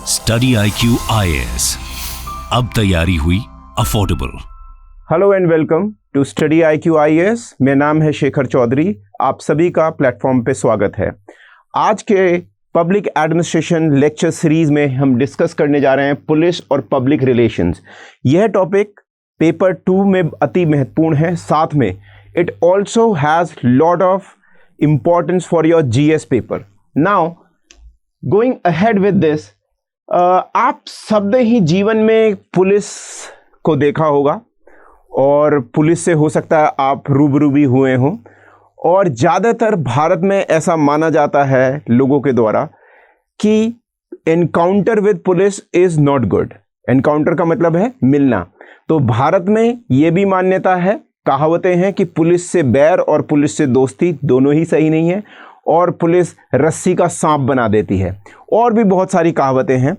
Study IQ IAS, अब तैयारी हुई affordable. Hello and welcome to study IQ IAS। मेरा नाम है शेखर चौधरी। आप सभी का प्लेटफॉर्म पे स्वागत है। आज के पब्लिक एडमिनिस्ट्रेशन लेक्चर सीरीज में हम डिस्कस करने जा रहे हैं पुलिस और पब्लिक रिलेशंस। यह टॉपिक पेपर 2 में अति महत्वपूर्ण है। साथ में it also has lot of importance for your GS paper. Now going ahead with this, आप सब ही जीवन में पुलिस को देखा होगा और पुलिस से हो सकता है आप रूबरू भी हुए हों। और ज़्यादातर भारत में ऐसा माना जाता है लोगों के द्वारा कि encounter with police is not good. Encounter का मतलब है मिलना। तो भारत में ये भी मान्यता है, कहावतें हैं कि पुलिस से बैर और पुलिस से दोस्ती दोनों ही सही नहीं है, और पुलिस रस्सी का सांप बना देती है। और भी बहुत सारी कहावतें हैं,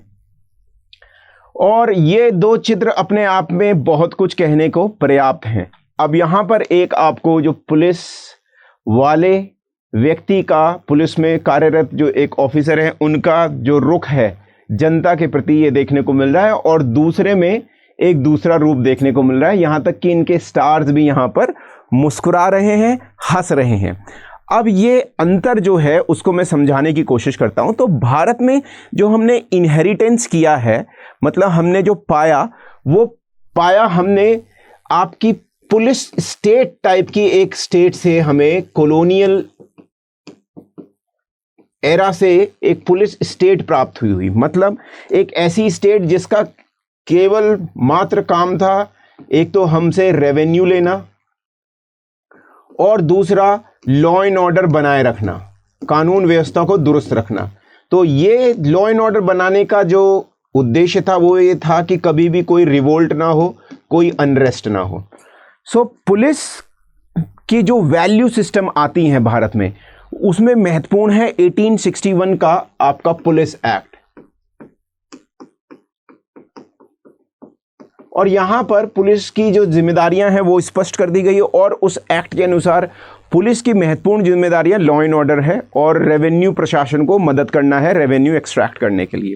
और ये दो चित्र अपने आप में बहुत कुछ कहने को पर्याप्त हैं। अब यहाँ पर एक आपको जो पुलिस वाले व्यक्ति का, पुलिस में कार्यरत जो एक ऑफिसर है, उनका जो रुख है जनता के प्रति ये देखने को मिल रहा है, और दूसरे में एक दूसरा रूप देखने को मिल रहा है। यहाँ तक कि इनके स्टार्स भी यहाँ पर मुस्कुरा रहे हैं, हंस रहे हैं। अब ये अंतर जो है उसको मैं समझाने की कोशिश करता हूँ। तो भारत में जो हमने इनहेरिटेंस किया है, मतलब हमने जो पाया, वो पाया हमने आपकी पुलिस स्टेट टाइप की एक स्टेट से, हमें कॉलोनियल एरा से एक पुलिस स्टेट प्राप्त हुई। मतलब एक ऐसी स्टेट जिसका केवल मात्र काम था एक तो हमसे रेवेन्यू लेना, और दूसरा लॉ एंड ऑर्डर बनाए रखना, कानून व्यवस्था को दुरुस्त रखना। तो ये लॉ एंड ऑर्डर बनाने का जो उद्देश्य था वो ये था कि कभी भी कोई रिवोल्ट ना हो, कोई अनरेस्ट ना हो। सो पुलिस की जो वैल्यू सिस्टम आती हैं भारत में, उसमें महत्वपूर्ण है 1861 का आपका पुलिस एक्ट। और यहाँ पर पुलिस की जो जिम्मेदारियां हैं वो स्पष्ट कर दी गई है, और उस एक्ट के अनुसार पुलिस की महत्वपूर्ण जिम्मेदारियां लॉ एंड ऑर्डर है और रेवेन्यू प्रशासन को मदद करना है, रेवेन्यू एक्सट्रैक्ट करने के लिए।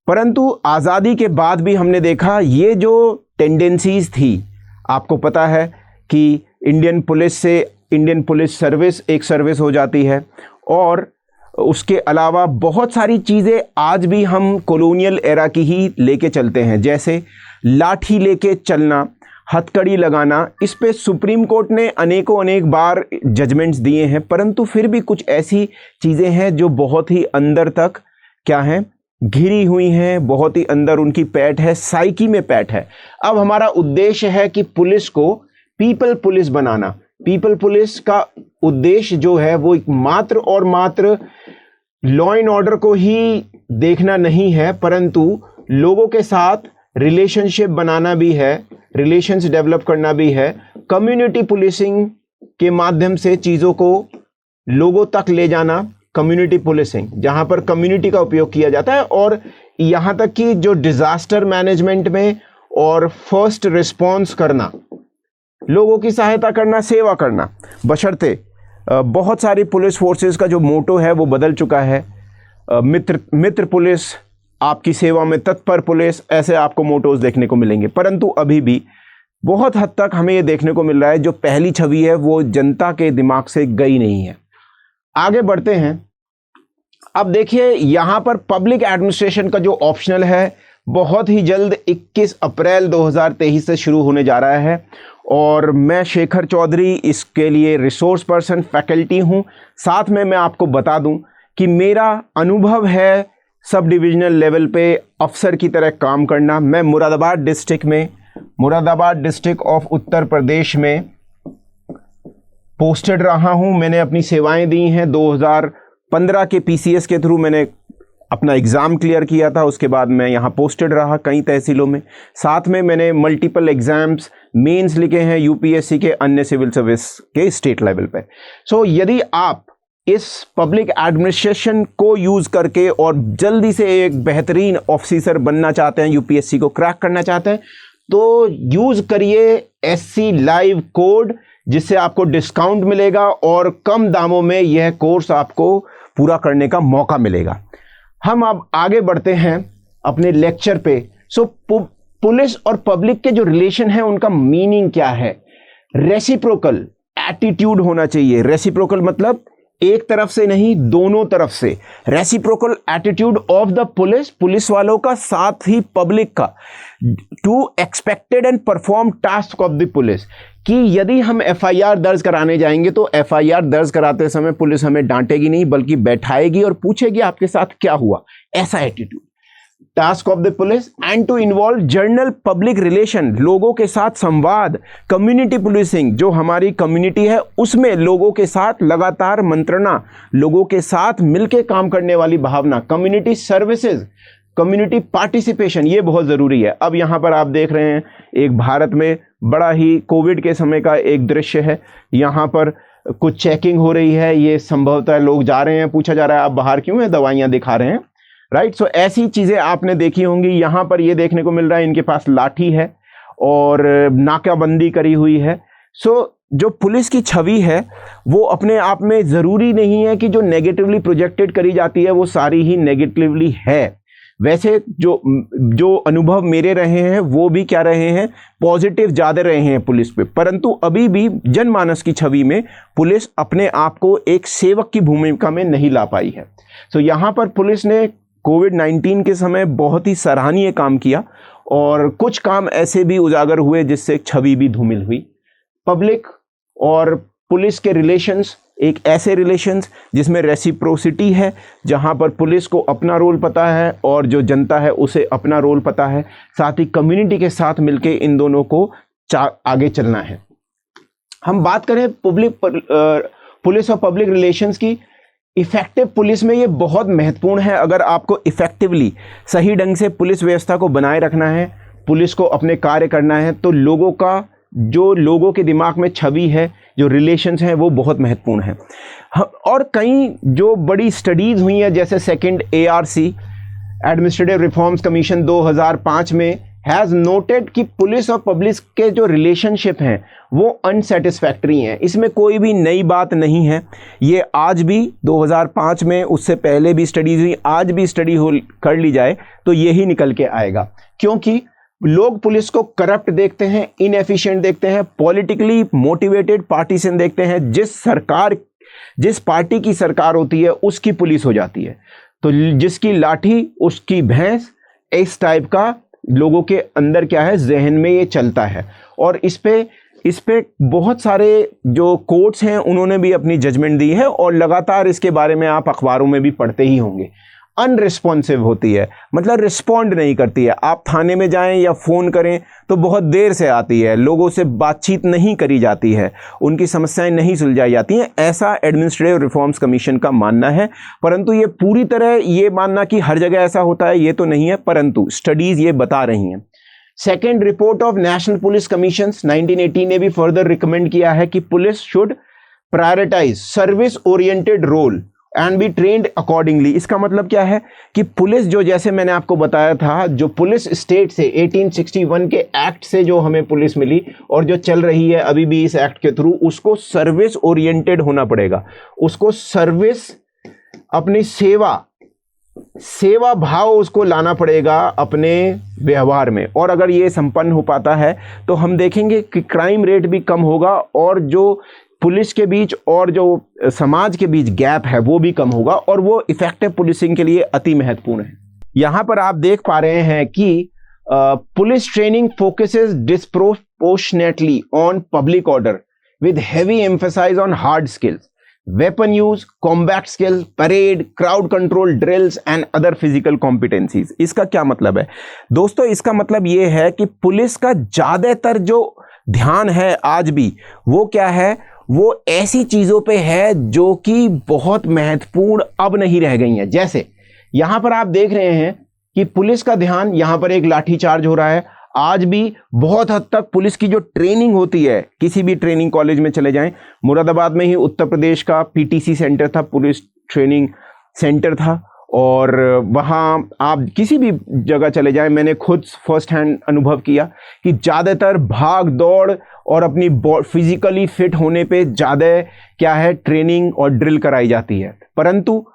परंतु आज़ादी के बाद भी हमने देखा ये जो टेंडेंसीज थी, आपको पता है कि इंडियन पुलिस से इंडियन पुलिस सर्विस एक सर्विस हो जाती है, और उसके अलावा बहुत सारी चीज़ें आज भी हम कॉलोनियल एरा की ही लेके चलते हैं, जैसे लाठी लेके चलना, हथकड़ी लगाना। इस पे सुप्रीम कोर्ट ने अनेक बार जजमेंट्स दिए हैं, परंतु फिर भी कुछ ऐसी चीज़ें हैं जो बहुत ही अंदर तक क्या हैं, घिरी हुई हैं, बहुत ही अंदर उनकी पैठ है, साइकी में पैठ है। अब हमारा उद्देश्य है कि पुलिस को पीपल पुलिस बनाना। पीपल पुलिस का उद्देश्य जो है वो मात्र और मात्र लॉ एंड ऑर्डर को ही देखना नहीं है, परंतु लोगों के साथ रिलेशनशिप बनाना भी है, रिलेशंस डेवलप करना भी है। कम्युनिटी पुलिसिंग के माध्यम से चीज़ों को लोगों तक ले जाना, कम्युनिटी पुलिसिंग, जहाँ पर कम्युनिटी का उपयोग किया जाता है। और यहाँ तक कि जो डिज़ास्टर मैनेजमेंट में और फर्स्ट रिस्पॉन्स करना, लोगों की सहायता करना, सेवा करना, बशर्ते बहुत सारी पुलिस फोर्सेस का जो मोटो है वो बदल चुका है। मित्र पुलिस, आपकी सेवा में तत्पर पुलिस, ऐसे आपको मोटोज देखने को मिलेंगे। परंतु अभी भी बहुत हद तक हमें ये देखने को मिल रहा है जो पहली छवि है वो जनता के दिमाग से गई नहीं है। आगे बढ़ते हैं। अब देखिए यहाँ पर पब्लिक एडमिनिस्ट्रेशन का जो ऑप्शनल है बहुत ही जल्द 21 अप्रैल 2023 से शुरू होने जा रहा है, और मैं शेखर चौधरी इसके लिए रिसोर्स पर्सन फैकल्टी हूँ। साथ में मैं आपको बता दूँ कि मेरा अनुभव है सब डिविजनल लेवल पे अफसर की तरह काम करना। मैं मुरादाबाद डिस्ट्रिक्ट ऑफ उत्तर प्रदेश में पोस्टेड रहा हूँ। मैंने अपनी सेवाएं दी हैं। 2015 के PCS के थ्रू मैंने अपना एग्ज़ाम क्लियर किया था, उसके बाद मैं यहाँ पोस्टेड रहा कई तहसीलों में। साथ में मैंने मल्टीपल एग्ज़ाम्स, मेंस लिखे हैं UPSC के, अन्य सिविल सर्विस के स्टेट लेवल पे। सो यदि आप इस पब्लिक एडमिनिस्ट्रेशन को यूज़ करके और जल्दी से एक बेहतरीन ऑफिसर बनना चाहते हैं, UPSC को क्रैक करना चाहते हैं, तो यूज़ करिए SC लाइव कोड, जिससे आपको डिस्काउंट मिलेगा और कम दामों में यह कोर्स आपको पूरा करने का मौका मिलेगा। हम अब आगे बढ़ते हैं अपने लेक्चर पे। सो पुलिस और पब्लिक के जो रिलेशन है उनका मीनिंग क्या है? रेसिप्रोकल एटीट्यूड होना चाहिए। रेसिप्रोकल मतलब एक तरफ से नहीं, दोनों तरफ से। Reciprocal attitude of the police वालों का, साथ ही पब्लिक का, to expected and perform task of the police. कि यदि हम एफआईआर दर्ज कराने जाएंगे तो एफआईआर दर्ज कराते समय पुलिस हमें डांटेगी नहीं, बल्कि बैठाएगी और पूछेगी आपके साथ क्या हुआ। ऐसा attitude task of the police. And to involve general public relation, लोगों के साथ संवाद। कम्युनिटी पुलिसिंग, जो हमारी कम्युनिटी है उसमें लोगों के साथ लगातार मंत्रणा, लोगों के साथ मिलकर काम करने वाली भावना। कम्युनिटी सर्विसेज, कम्युनिटी पार्टिसिपेशन, ये बहुत ज़रूरी है। अब यहाँ पर आप देख रहे हैं एक भारत में बड़ा ही कोविड के समय का एक दृश्य है। यहाँ पर कुछ चेकिंग हो रही है, ये संभवतः लोग जा रहे हैं, पूछा जा रहा है आप बाहर क्यों हैं, दवाइयाँ दिखा रहे हैं, राइट। सो ऐसी चीज़ें आपने देखी होंगी। यहाँ पर ये देखने को मिल रहा है इनके पास लाठी है और नाकाबंदी करी हुई है। सो जो पुलिस की छवि है वो अपने आप में ज़रूरी नहीं है कि जो नेगेटिवली प्रोजेक्टेड करी जाती है वो सारी ही नेगेटिवली है। वैसे जो अनुभव मेरे रहे हैं वो भी क्या रहे हैं, पॉजिटिव ज़्यादा रहे हैं पुलिस पे। परंतु अभी भी जनमानस की छवि में पुलिस अपने आप को एक सेवक की भूमिका में नहीं ला पाई है। सो यहाँ पर पुलिस ने कोविड-19 के समय बहुत ही सराहनीय काम किया और कुछ काम ऐसे भी उजागर हुए जिससे छवि भी धूमिल हुई। पब्लिक और पुलिस के रिलेशंस एक ऐसे रिलेशंस जिसमें रेसिप्रोसिटी है, जहां पर पुलिस को अपना रोल पता है और जो जनता है उसे अपना रोल पता है। साथ ही कम्युनिटी के साथ मिलके इन दोनों को आगे चलना है। हम बात करें पुलिस और पब्लिक रिलेशंस की, इफेक्टिव पुलिस में ये बहुत महत्वपूर्ण है। अगर आपको इफेक्टिवली सही ढंग से पुलिस व्यवस्था को बनाए रखना है, पुलिस को अपने कार्य करना है, तो लोगों के दिमाग में छवि है, जो रिलेशंस हैं, वो बहुत महत्वपूर्ण है। और कई जो बड़ी स्टडीज़ हुई हैं, जैसे second ARC administrative reforms commission 2005 में हैज़ नोटेड कि पुलिस और पब्लिक के जो रिलेशनशिप हैं वो अनसेटिस्फैक्ट्री हैं। इसमें कोई भी नई बात नहीं है। ये आज भी 2005 में, उससे पहले भी स्टडीज हुई, आज भी स्टडी कर ली जाए तो यही निकल के आएगा। क्योंकि लोग पुलिस को करप्ट देखते हैं, इनएफिशिएंट देखते हैं, पॉलिटिकली मोटिवेटेड पार्टीशन देखते हैं। जिस पार्टी की सरकार होती है उसकी पुलिस हो जाती है, तो जिसकी लाठी उसकी भैंस, इस टाइप का लोगों के अंदर क्या है, जहन में ये चलता है। और इस पे बहुत सारे जो कोर्ट्स हैं उन्होंने भी अपनी जजमेंट दी है और लगातार इसके बारे में आप अखबारों में भी पढ़ते ही होंगे। अनरिस्पॉन्सिव होती है, मतलब रिस्पॉन्ड नहीं करती है। आप थाने में जाएं या फ़ोन करें तो बहुत देर से आती है, लोगों से बातचीत नहीं करी जाती है, उनकी समस्याएं नहीं सुलझाई जाती हैं। ऐसा एडमिनिस्ट्रेटिव रिफॉर्म्स कमीशन का मानना है। परंतु ये पूरी तरह ये मानना कि हर जगह ऐसा होता है ये तो नहीं है, परंतु स्टडीज़ ये बता रही हैं। Second report of national police commission 1980 ने भी फर्दर रिकमेंड किया है कि police should prioritize service oriented role and be trained accordingly. इसका मतलब क्या है कि पुलिस, जो जैसे मैंने आपको बताया था, जो पुलिस स्टेट से 1861 के एक्ट से जो हमें पुलिस मिली और जो चल रही है अभी भी इस एक्ट के थ्रू, उसको सर्विस ओरिएंटेड होना पड़ेगा। उसको सर्विस, अपनी सेवा भाव उसको लाना पड़ेगा अपने व्यवहार में। और अगर ये संपन्न हो पाता है तो हम देखेंगे कि क्राइम रेट भी कम होगा और जो पुलिस के बीच और जो समाज के बीच गैप है वो भी कम होगा, और वो इफेक्टिव पुलिसिंग के लिए अति महत्वपूर्ण है। यहाँ पर आप देख पा रहे हैं कि police training focuses disproportionately on public order with heavy emphasize on hard skills, weapon use, combat skill, parade, crowd control drills and other physical competencies. इसका क्या मतलब है दोस्तों? इसका मतलब ये है कि पुलिस का ज़्यादातर जो ध्यान है आज भी, वो क्या है, वो ऐसी चीज़ों पे है जो कि बहुत महत्वपूर्ण अब नहीं रह गई हैं। जैसे यहाँ पर आप देख रहे हैं कि पुलिस का ध्यान, यहाँ पर एक लाठीचार्ज हो रहा है। आज भी बहुत हद तक पुलिस की जो ट्रेनिंग होती है, किसी भी ट्रेनिंग कॉलेज में चले जाएं, मुरादाबाद में ही उत्तर प्रदेश का PTC सेंटर था, पुलिस ट्रेनिंग सेंटर था, और वहाँ आप किसी भी जगह चले जाएं, मैंने खुद फर्स्ट हैंड अनुभव किया कि ज़्यादातर भाग दौड़ और अपनी फिजिकली फिट होने पे ज़्यादा क्या है, ट्रेनिंग और ड्रिल कराई जाती है। परंतु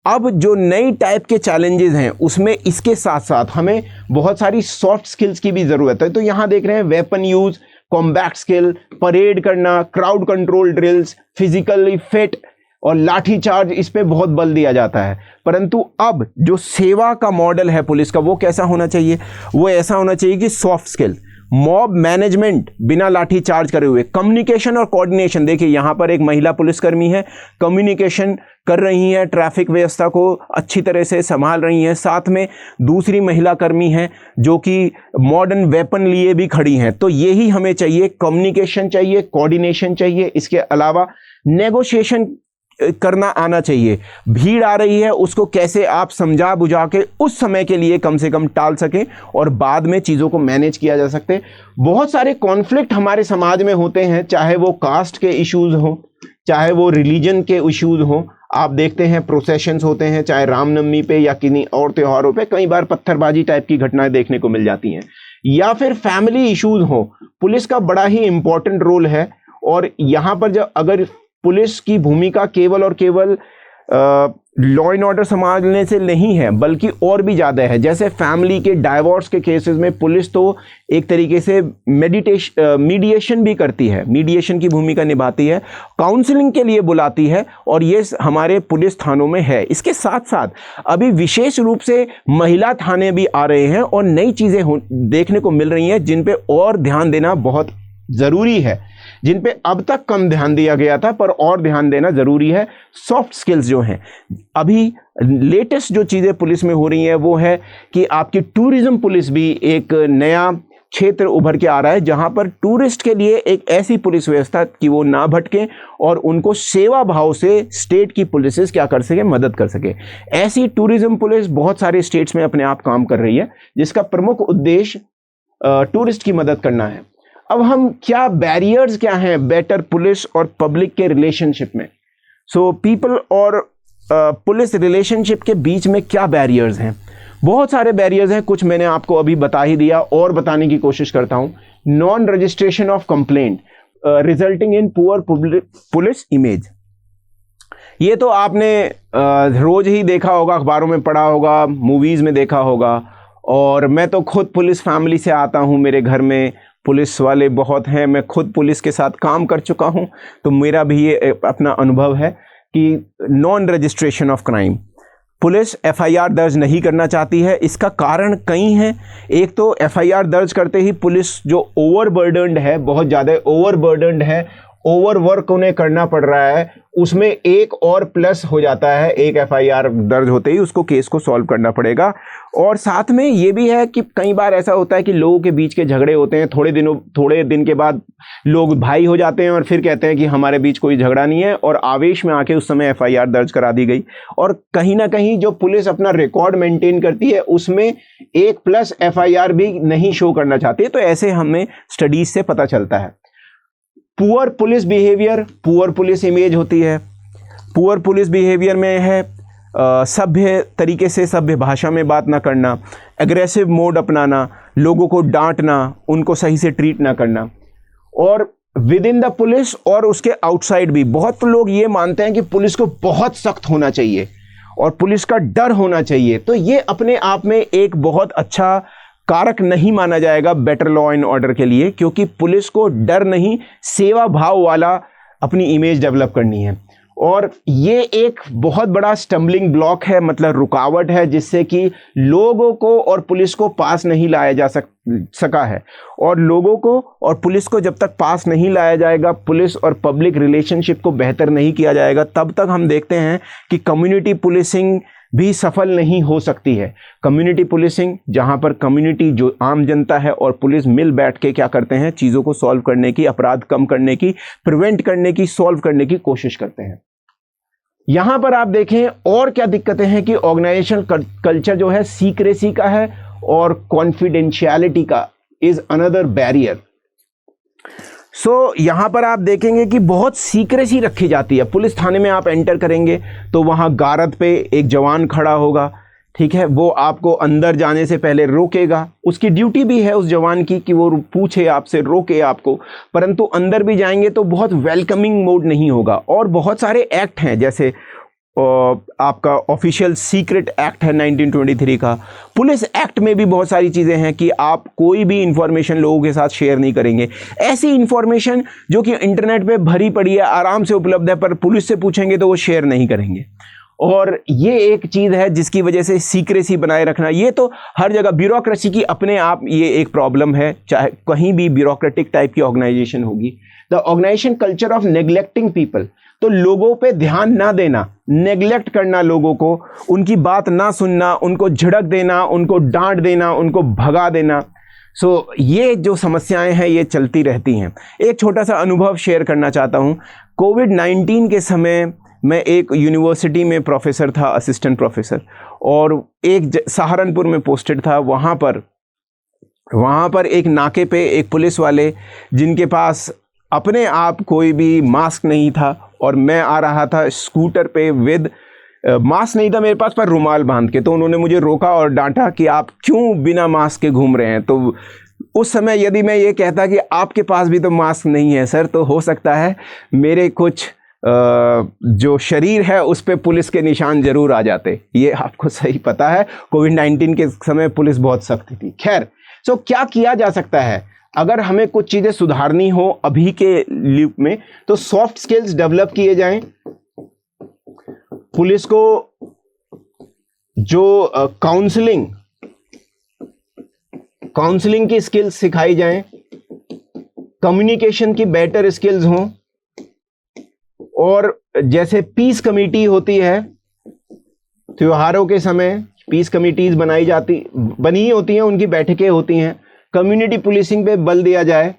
अब जो नई टाइप के चैलेंजेस हैं उसमें इसके साथ साथ हमें बहुत सारी सॉफ्ट स्किल्स की भी ज़रूरत है। तो यहाँ देख रहे हैं weapon use, combat skill, parade करना, crowd control drills, physically fit और लाठी चार्ज, इस पे बहुत बल दिया जाता है। परंतु अब जो सेवा का मॉडल है पुलिस का, वो कैसा होना चाहिए? वो ऐसा होना चाहिए कि सॉफ्ट स्किल, मॉब मैनेजमेंट बिना लाठी चार्ज करे हुए, कम्युनिकेशन और कोऑर्डिनेशन। देखिए यहाँ पर एक महिला पुलिसकर्मी है, कम्युनिकेशन कर रही है, ट्रैफिक व्यवस्था को अच्छी तरह से संभाल रही हैं। साथ में दूसरी महिला कर्मी हैं जो कि मॉडर्न वेपन लिए भी खड़ी हैं। तो यही हमें चाहिए, कम्युनिकेशन चाहिए, कोऑर्डिनेशन चाहिए। इसके अलावा नेगोशिएशन करना आना चाहिए। भीड़ आ रही है, उसको कैसे आप समझा बुझा के उस समय के लिए कम से कम टाल सकें और बाद में चीज़ों को मैनेज किया जा सकते। बहुत सारे कॉन्फ्लिक्ट हमारे समाज में होते हैं, चाहे वो कास्ट के इश्यूज़ हों, चाहे वो रिलीजन के इश्यूज़ हों। आप देखते हैं प्रोसेशंस होते हैं, चाहे रामनवमी पे या किन्हीं और त्योहारों पे, कई बार पत्थरबाजी टाइप की घटनाएं देखने को मिल जाती हैं। या फिर फैमिली इश्यूज़ हों, पुलिस का बड़ा ही इंपॉर्टेंट रोल है। और यहाँ पर जब अगर पुलिस की भूमिका केवल और केवल लॉ एंड ऑर्डर संभालने से नहीं है, बल्कि और भी ज़्यादा है। जैसे फैमिली के डाइवोर्स के केसेस में पुलिस तो एक तरीके से मीडिएशन भी करती है, मीडिएशन की भूमिका निभाती है, काउंसलिंग के लिए बुलाती है, और ये हमारे पुलिस थानों में है। इसके साथ साथ अभी विशेष रूप से महिला थाने भी आ रहे हैं और नई चीज़ें देखने को मिल रही हैं जिन पे और ध्यान देना बहुत ज़रूरी है, जिन पे अब तक कम ध्यान दिया गया था, पर और ध्यान देना ज़रूरी है। सॉफ्ट स्किल्स जो हैं, अभी लेटेस्ट जो चीज़ें पुलिस में हो रही हैं वो है कि आपकी टूरिज़्म पुलिस भी एक नया क्षेत्र उभर के आ रहा है, जहां पर टूरिस्ट के लिए एक ऐसी पुलिस व्यवस्था कि वो ना भटकें और उनको सेवा भाव से स्टेट की पुलिसेस क्या कर सके, मदद कर सके। ऐसी टूरिज़्म पुलिस बहुत सारे स्टेट्स में अपने आप काम कर रही है, जिसका प्रमुख उद्देश्य टूरिस्ट की मदद करना है। अब हम क्या बैरियर्स क्या हैं बेटर पुलिस और पब्लिक के रिलेशनशिप में? सो पीपल और पुलिस रिलेशनशिप के बीच में क्या बैरियर्स हैं? बहुत सारे बैरियर्स हैं, कुछ मैंने आपको अभी बता ही दिया और बताने की कोशिश करता हूं। Non registration of complaint resulting in poor police image. ये तो आपने रोज ही देखा होगा, अखबारों में पढ़ा होगा, मूवीज़ में देखा होगा। और मैं तो खुद पुलिस फैमिली से आता हूँ, मेरे घर में पुलिस वाले बहुत हैं, मैं खुद पुलिस के साथ काम कर चुका हूं, तो मेरा भी ये अपना अनुभव है कि non registration of crime, police FIR दर्ज नहीं करना चाहती है। इसका कारण कई हैं। एक तो एफआईआर दर्ज करते ही पुलिस जो ओवरबर्डन्ड है, बहुत ज़्यादा ओवरबर्डन्ड है, ओवरवर्क उन्हें करना पड़ रहा है, उसमें एक और प्लस हो जाता है। एक एफआईआर दर्ज होते ही उसको केस को सॉल्व करना पड़ेगा। और साथ में ये भी है कि कई बार ऐसा होता है कि लोगों के बीच के झगड़े होते हैं, थोड़े दिन के बाद लोग भाई हो जाते हैं और फिर कहते हैं कि हमारे बीच कोई झगड़ा नहीं है, और आवेश में आके उस समय एफआईआर दर्ज करा दी गई। और कहीं ना कहीं जो पुलिस अपना रिकॉर्ड मेंटेन करती है उसमें एक प्लस एफआईआर भी नहीं शो करना चाहती है। तो ऐसे हमें स्टडीज से पता चलता है। Poor police behaviour, poor police image होती है। पुअर पुलिस बिहेवियर में है सभ्य तरीके से, सभ्य भाषा में बात ना करना, एग्रेसिव मोड अपनाना, लोगों को डांटना, उनको सही से ट्रीट ना करना। और विद इन द पुलिस और उसके आउटसाइड भी बहुत लोग ये मानते हैं कि पुलिस को बहुत सख्त होना चाहिए और पुलिस का डर होना चाहिए। तो ये अपने आप में एक बहुत अच्छा कारक नहीं माना जाएगा बेटर लॉ एंड ऑर्डर के लिए, क्योंकि पुलिस को डर नहीं, सेवा भाव वाला अपनी इमेज डेवलप करनी है। और ये एक बहुत बड़ा स्टम्बलिंग ब्लॉक है, मतलब रुकावट है, जिससे कि लोगों को और पुलिस को पास नहीं लाया जा सका है। और लोगों को और पुलिस को जब तक पास नहीं लाया जाएगा, पुलिस और पब्लिक रिलेशनशिप को बेहतर नहीं किया जाएगा, तब तक हम देखते हैं कि कम्युनिटी पुलिसिंग भी सफल नहीं हो सकती है। कम्युनिटी पुलिसिंग, जहां पर कम्युनिटी जो आम जनता है और पुलिस मिल बैठ के क्या करते हैं, चीज़ों को सॉल्व करने की, अपराध कम करने की, प्रिवेंट करने की, सॉल्व करने की कोशिश करते हैं। यहां पर आप देखें और क्या दिक्कतें हैं कि ऑर्गेनाइजेशन कल्चर जो है सीक्रेसी का है और कॉन्फिडेंशियलिटी का इज अनदर बैरियर। सो यहाँ पर आप देखेंगे कि बहुत सीक्रेसी रखी जाती है। पुलिस थाने में आप एंटर करेंगे तो वहाँ गारद पे एक जवान खड़ा होगा, ठीक है, वो आपको अंदर जाने से पहले रोकेगा। उसकी ड्यूटी भी है उस जवान की कि वो पूछे आपसे, रोके आपको। परंतु अंदर भी जाएंगे तो बहुत वेलकमिंग मोड नहीं होगा। और बहुत सारे एक्ट हैं, जैसे आपका ऑफिशियल सीक्रेट एक्ट है 1923 का। पुलिस एक्ट में भी बहुत सारी चीज़ें हैं कि आप कोई भी इंफॉर्मेशन लोगों के साथ शेयर नहीं करेंगे। ऐसी इंफॉर्मेशन जो कि इंटरनेट पे भरी पड़ी है, आराम से उपलब्ध है, पर पुलिस से पूछेंगे तो वो शेयर नहीं करेंगे। और ये एक चीज़ है जिसकी वजह से सीक्रेसी बनाए रखना, ये तो हर जगह ब्यूरोक्रेसी की अपने आप ये एक प्रॉब्लम है, चाहे कहीं भी ब्यूरोक्रेटिक टाइप की ऑर्गेनाइजेशन होगी। The organization culture of neglecting people, तो लोगों पे ध्यान ना देना, नेग्लेक्ट करना लोगों को, उनकी बात ना सुनना, उनको झिड़क देना, उनको डांट देना, उनको भगा देना। ये जो समस्याएं हैं ये चलती रहती हैं। एक छोटा सा अनुभव शेयर करना चाहता हूं। कोविड-19 के समय मैं एक यूनिवर्सिटी में प्रोफेसर था, असिस्टेंट प्रोफेसर, और एक सहारनपुर में पोस्टेड था। वहाँ पर एक नाके पे एक पुलिस वाले, जिनके पास अपने आप कोई भी मास्क नहीं था, और मैं आ रहा था स्कूटर पे विद मास्क नहीं था मेरे पास, पर रुमाल बांध के, तो उन्होंने मुझे रोका और डांटा कि आप क्यों बिना मास्क के घूम रहे हैं। तो उस समय यदि मैं ये कहता कि आपके पास भी तो मास्क नहीं है सर, तो हो सकता है मेरे कुछ जो शरीर है उस पे पुलिस के निशान जरूर आ जाते। ये आपको सही पता है, कोविड-19 के समय पुलिस बहुत सख्त थी। खैर, क्या किया जा सकता है अगर हमें कुछ चीज़ें सुधारनी हो अभी के लुक में, तो सॉफ्ट स्किल्स डेवलप किए जाएं। पुलिस को जो काउंसलिंग की स्किल्स सिखाई जाएं, कम्युनिकेशन की बेटर स्किल्स हों, और जैसे पीस कमेटी होती है, त्योहारों के समय पीस कमेटीज बनी होती हैं, उनकी बैठकें होती हैं। कम्युनिटी पुलिसिंग पे बल दिया जाए।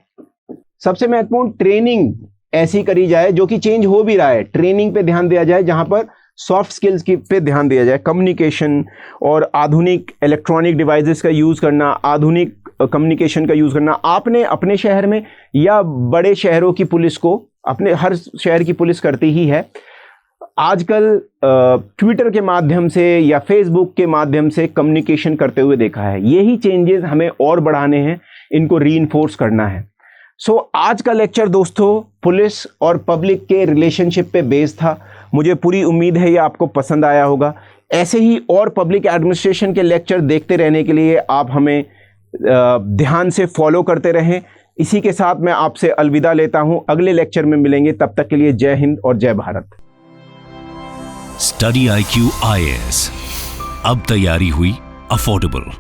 सबसे महत्वपूर्ण, ट्रेनिंग ऐसी करी जाए, जो कि चेंज हो भी रहा है, ट्रेनिंग पे ध्यान दिया जाए जहां पर सॉफ्ट स्किल्स की पे ध्यान दिया जाए। कम्युनिकेशन और आधुनिक इलेक्ट्रॉनिक डिवाइसेस का यूज़ करना, आधुनिक कम्युनिकेशन का यूज़ करना। आपने अपने शहर में या बड़े शहरों की पुलिस को, अपने हर शहर की पुलिस करती ही है, आजकल ट्विटर के माध्यम से या फेसबुक के माध्यम से कम्युनिकेशन करते हुए देखा है। यही चेंजेस हमें और बढ़ाने हैं, इनको रीइंफोर्स करना है। आज का लेक्चर दोस्तों पुलिस और पब्लिक के रिलेशनशिप पे बेस्ड था। मुझे पूरी उम्मीद है ये आपको पसंद आया होगा। ऐसे ही और पब्लिक एडमिनिस्ट्रेशन के लेक्चर देखते रहने के लिए आप हमें ध्यान से फॉलो करते रहें। इसी के साथ मैं आपसे अलविदा लेता हूं, अगले लेक्चर में मिलेंगे। तब तक के लिए जय हिंद और जय भारत। स्टडी IQ IAS, अब तैयारी हुई अफोर्डेबल।